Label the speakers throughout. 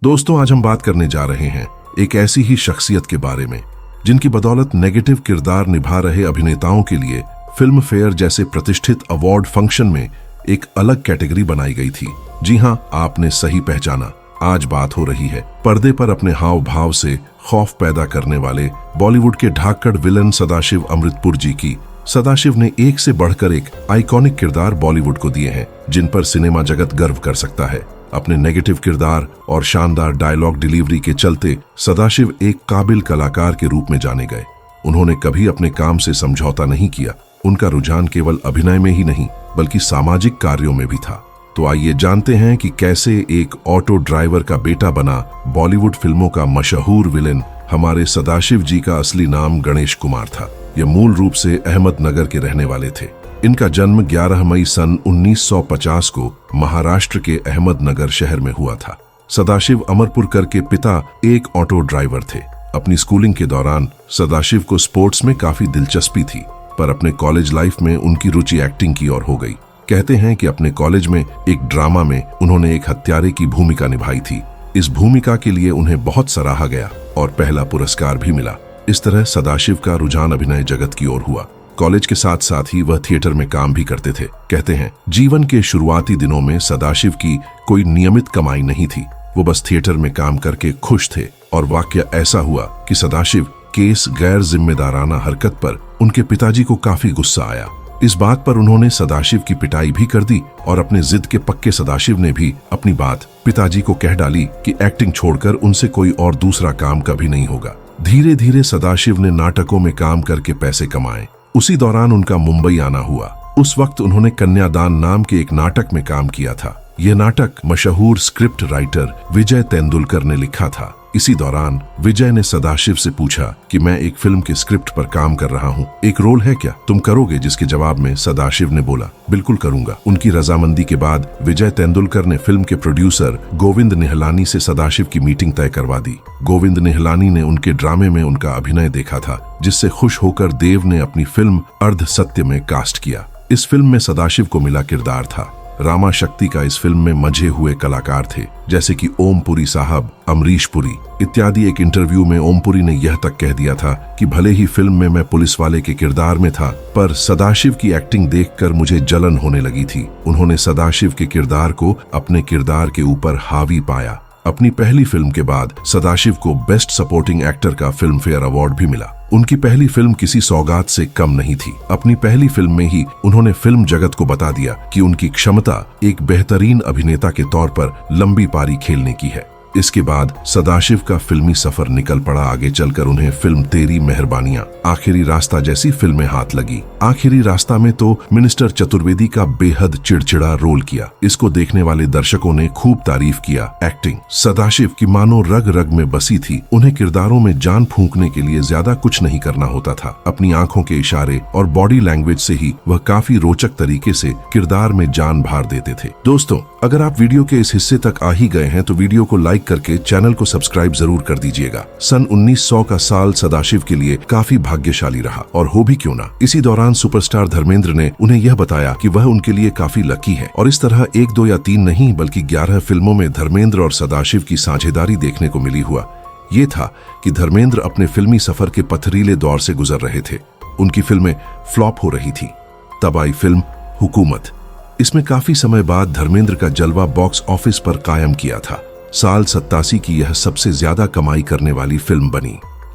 Speaker 1: दोस्तों, आज हम बात करने जा रहे हैं एक ऐसी ही शख्सियत के बारे में जिनकी बदौलत नेगेटिव किरदार निभा रहे अभिनेताओं के लिए फिल्म फेयर जैसे प्रतिष्ठित अवार्ड फंक्शन में एक अलग कैटेगरी बनाई गई थी। जी हां, आपने सही पहचाना। आज बात हो रही है पर्दे पर अपने हाव भाव से खौफ पैदा करने वाले बॉलीवुड के ढाकड़ विलन सदाशिव अमृतपुर जी की। सदाशिव ने एक से बढ़कर एक आइकॉनिक किरदार बॉलीवुड को दिए हैं जिन पर सिनेमा जगत गर्व कर सकता है। अपने नेगेटिव किरदार और शानदार डायलॉग डिलीवरी के चलते सदाशिव एक काबिल कलाकार के रूप में जाने गए। उन्होंने कभी अपने काम से समझौता नहीं किया। उनका रुझान केवल अभिनय में ही नहीं बल्कि सामाजिक कार्यों में भी था। तो आइए जानते हैं कि कैसे एक ऑटो ड्राइवर का बेटा बना बॉलीवुड फिल्मों का मशहूर विलेन। हमारे सदाशिव जी का असली नाम गणेश कुमार था। ये मूल रूप से अहमदनगर के रहने वाले थे। इनका जन्म 11 मई सन 1950 को महाराष्ट्र के अहमदनगर शहर में हुआ था। सदाशिव अमरपुरकर के पिता एक ऑटो ड्राइवर थे। अपनी स्कूलिंग के दौरान सदाशिव को स्पोर्ट्स में काफी दिलचस्पी थी, पर अपने कॉलेज लाइफ में उनकी रुचि एक्टिंग की ओर हो गई। कहते हैं कि अपने कॉलेज में एक ड्रामा में उन्होंने एक हत्यारे की भूमिका निभाई थी। इस भूमिका के लिए उन्हें बहुत सराहा गया और पहला पुरस्कार भी मिला। इस तरह सदाशिव का रुझान अभिनय जगत की ओर हुआ। कॉलेज के साथ साथ ही वह थिएटर में काम भी करते थे। कहते हैं जीवन के शुरुआती दिनों में सदाशिव की कोई नियमित कमाई नहीं थी। वो बस थिएटर में काम करके खुश थे और वाकया ऐसा हुआ कि सदाशिव केस गैर जिम्मेदाराना हरकत पर उनके पिताजी को काफी गुस्सा आया। इस बात पर उन्होंने सदाशिव की पिटाई भी कर दी और अपने जिद के पक्के सदाशिव ने भी अपनी बात पिताजी को कह डाली कि एक्टिंग छोड़कर उनसे कोई और दूसरा काम कभी नहीं होगा। धीरे धीरे सदाशिव ने नाटकों में काम करके पैसे कमाए। उसी दौरान उनका मुंबई आना हुआ। उस वक्त उन्होंने कन्यादान नाम के एक नाटक में काम किया था। यह नाटक मशहूर स्क्रिप्ट राइटर विजय तेंदुलकर ने लिखा था। इसी दौरान विजय ने सदाशिव से पूछा कि मैं एक फिल्म के स्क्रिप्ट पर काम कर रहा हूँ, एक रोल है क्या, तुम करोगे? जिसके जवाब में सदाशिव ने बोला बिल्कुल करूंगा। उनकी रजामंदी के बाद विजय तेंदुलकर ने फिल्म के प्रोड्यूसर गोविंद निहलानी से सदाशिव की मीटिंग तय करवा दी। गोविंद निहलानी ने उनके ड्रामे में उनका अभिनय देखा था, जिससे खुश होकर देव ने अपनी फिल्म अर्ध सत्य में कास्ट किया। इस फिल्म में सदाशिव को मिला किरदार था रामा शक्ति का। इस फिल्म में मंझे हुए कलाकार थे जैसे कि ओम पुरी साहब, अमरीश पुरी इत्यादि। एक इंटरव्यू में ओम पुरी ने यह तक कह दिया था कि भले ही फिल्म में मैं पुलिस वाले के किरदार में था, पर सदाशिव की एक्टिंग देखकर मुझे जलन होने लगी थी। उन्होंने सदाशिव के किरदार को अपने किरदार के ऊपर हावी पाया। अपनी पहली फिल्म के बाद सदाशिव को बेस्ट सपोर्टिंग एक्टर का फिल्म फेयर अवार्ड भी मिला। उनकी पहली फिल्म किसी सौगात से कम नहीं थी। अपनी पहली फिल्म में ही उन्होंने फिल्म जगत को बता दिया कि उनकी क्षमता एक बेहतरीन अभिनेता के तौर पर लंबी पारी खेलने की है। इसके बाद सदाशिव का फिल्मी सफर निकल पड़ा। आगे चलकर उन्हें फिल्म तेरी मेहरबानियां, आखिरी रास्ता जैसी फिल्में हाथ लगी। आखिरी रास्ता में तो मिनिस्टर चतुर्वेदी का बेहद चिड़चिड़ा रोल किया। इसको देखने वाले दर्शकों ने खूब तारीफ किया। एक्टिंग सदाशिव की मानो रग रग में बसी थी। उन्हें किरदारों में जान फूंकने के लिए ज्यादा कुछ नहीं करना होता था। अपनी आंखों के इशारे और बॉडी लैंग्वेज से ही वह काफी रोचक तरीके से किरदार में जान भर देते थे। दोस्तों, अगर आप वीडियो के इस हिस्से तक आ ही गए हैं तो वीडियो को लाइक करके चैनल को सब्सक्राइब जरूर कर दीजिएगा। सन 1900 का साल सदाशिव के लिए काफी भाग्यशाली रहा, और हो भी क्यों ना। इसी दौरान सुपरस्टार धर्मेंद्र ने उन्हें यह बताया कि वह उनके लिए काफी लकी है, और इस तरह 1, 2 या 3 नहीं बल्कि 11 फिल्मों में धर्मेंद्र और सदाशिव की साझेदारी देखने को मिली। हुआ ये था कि धर्मेंद्र अपने फिल्मी सफर के पथरीले दौर से गुजर रहे थे। उनकी फिल्में फ्लॉप हो रही थी। तब आई फिल्म हुकूमत। इसमें काफी समय बाद धर्मेंद्र का जलवा बॉक्स ऑफिस पर कायम किया था। साल 87 की यह सबसे ज्यादा कमाई करने वाली फिल्म बनी।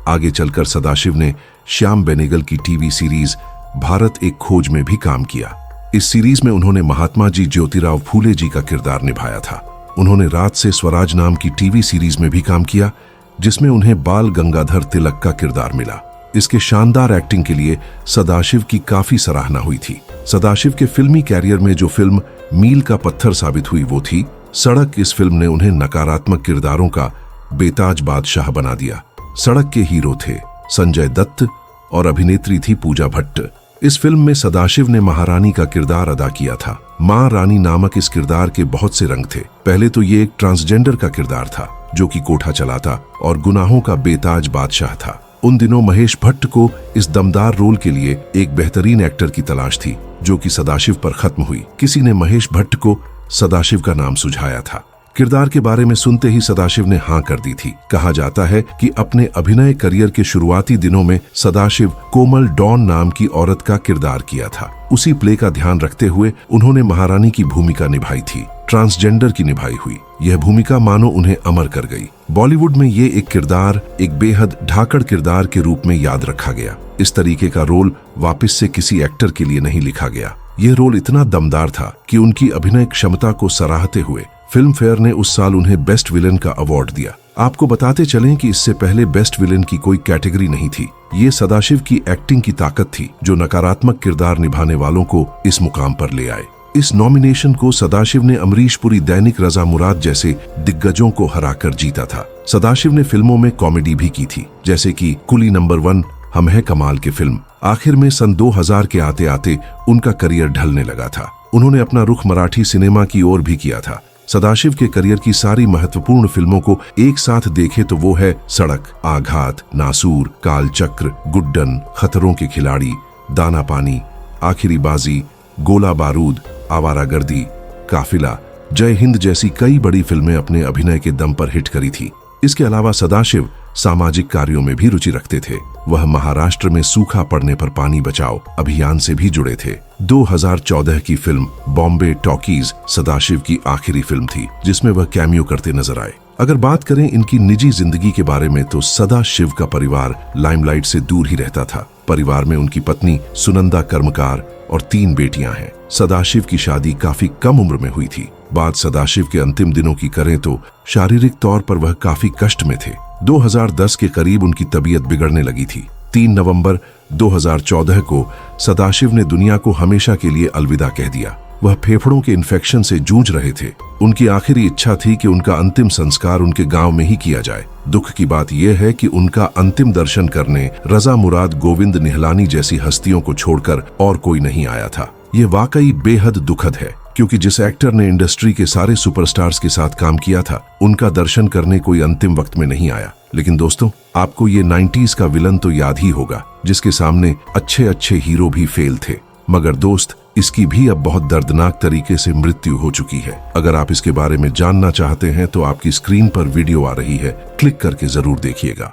Speaker 1: आगे चलकर सदाशिव ने श्याम बेनेगल की टीवी सीरीज भारत एक खोज में भी काम किया। इस सीरीज में उन्होंने महात्मा जी ज्योतिराव फूले जी का किरदार निभाया था। उन्होंने रात से स्वराज नाम की टीवी सीरीज में भी काम किया, जिसमें उन्हें बाल गंगाधर तिलक का किरदार मिला। इसके शानदार एक्टिंग के लिए सदाशिव की काफी सराहना हुई थी। सदाशिव के फिल्मी कैरियर में जो फिल्म मील का पत्थर साबित हुई वो थी सड़क। इस फिल्म ने उन्हें नकारात्मक किरदारों का बेताज बादशाह बना दिया। सड़क के हीरो थे संजय दत्त और अभिनेत्री थी पूजा भट्ट। इस फिल्म में सदाशिव ने महारानी का किरदार अदा किया था। मां रानी नामक इस किरदार के बहुत से रंग थे। पहले तो ये एक ट्रांसजेंडर का किरदार था जो कि कोठा चलाता और गुनाहों का बेताज बादशाह था। उन दिनों महेश भट्ट को इस दमदार रोल के लिए एक बेहतरीन एक्टर की तलाश थी, जो कि सदाशिव पर खत्म हुई। किसी ने महेश भट्ट को सदाशिव का नाम सुझाया था। किरदार के बारे में सुनते ही सदाशिव ने हाँ कर दी थी। कहा जाता है कि अपने अभिनय करियर के शुरुआती दिनों में सदाशिव कोमल डॉन नाम की औरत का किरदार किया था। उसी प्ले का ध्यान रखते हुए उन्होंने महारानी की भूमिका निभाई थी। ट्रांसजेंडर की निभाई हुई यह भूमिका मानो उन्हें अमर कर गई। बॉलीवुड में ये एक किरदार एक बेहद ढाकड़ किरदार के रूप में याद रखा गया। इस तरीके का रोल वापस से किसी एक्टर के लिए नहीं लिखा गया। यह रोल इतना दमदार था कि उनकी अभिनय क्षमता को सराहते हुए फिल्म फेयर ने उस साल उन्हें बेस्ट विलेन का अवार्ड दिया। आपको बताते चलें कि इससे पहले बेस्ट विलेन की कोई कैटेगरी नहीं थी। ये सदाशिव की एक्टिंग की ताकत थी जो नकारात्मक किरदार निभाने वालों को इस मुकाम पर ले आए। इस नॉमिनेशन को सदाशिव ने अमरीश पुरी, दैनिक रजा मुराद जैसे दिग्गजों को हराकर जीता था। सदाशिव ने फिल्मों में कॉमेडी भी की थी, जैसे कि कुली नंबर 1, हम है कमाल के फिल्म। आखिर में सन 2000 के आते आते उनका करियर ढलने लगा था। उन्होंने अपना रुख मराठी सिनेमा की ओर भी किया था। सदाशिव के करियर की सारी महत्वपूर्ण फिल्मों को एक साथ देखे तो वो है सड़क, आघात, नासूर, कालचक्र, गुड्डन, खतरों के खिलाड़ी, दाना पानी, आखिरी बाजी, गोला बारूद, आवारागर्दी, काफिला, जय हिंद जैसी कई बड़ी फिल्में अपने अभिनय के दम पर हिट करी थी। इसके अलावा सदाशिव सामाजिक कार्यों में भी रुचि रखते थे। वह महाराष्ट्र में सूखा पड़ने पर पानी बचाओ अभियान से भी जुड़े थे। 2014 की फिल्म बॉम्बे टॉकीज सदाशिव की आखिरी फिल्म थी जिसमें वह कैमियो करते नजर आए। अगर बात करें इनकी निजी जिंदगी के बारे में तो सदाशिव का परिवार लाइमलाइट से दूर ही रहता था। परिवार में उनकी पत्नी सुनंदा कर्मकार और 3 बेटियां हैं। सदाशिव की शादी काफी कम उम्र में हुई थी। बात सदाशिव के अंतिम दिनों की करें तो शारीरिक तौर पर वह काफी कष्ट में थे। 2010 के करीब उनकी तबीयत बिगड़ने लगी थी। 3 नवंबर 2014 को सदाशिव ने दुनिया को हमेशा के लिए अलविदा कह दिया। वह फेफड़ों के इन्फेक्शन से जूझ रहे थे। उनकी आखिरी इच्छा थी कि उनका अंतिम संस्कार उनके गांव में ही किया जाए। दुख की बात यह है कि उनका अंतिम दर्शन करने रजा मुराद, गोविंद निहलानी जैसी हस्तियों को छोड़कर और कोई नहीं आया था। ये वाकई बेहद दुखद है क्योंकि जिस एक्टर ने इंडस्ट्री के सारे सुपरस्टार्स के साथ काम किया था उनका दर्शन करने कोई अंतिम वक्त में नहीं आया। लेकिन दोस्तों, आपको ये 90s का विलन तो याद ही होगा जिसके सामने अच्छे अच्छे हीरो भी फेल थे। मगर दोस्त, इसकी भी अब बहुत दर्दनाक तरीके से मृत्यु हो चुकी है। अगर आप इसके बारे में जानना चाहते हैं तो आपकी स्क्रीन पर वीडियो आ रही है, क्लिक करके जरूर देखिएगा।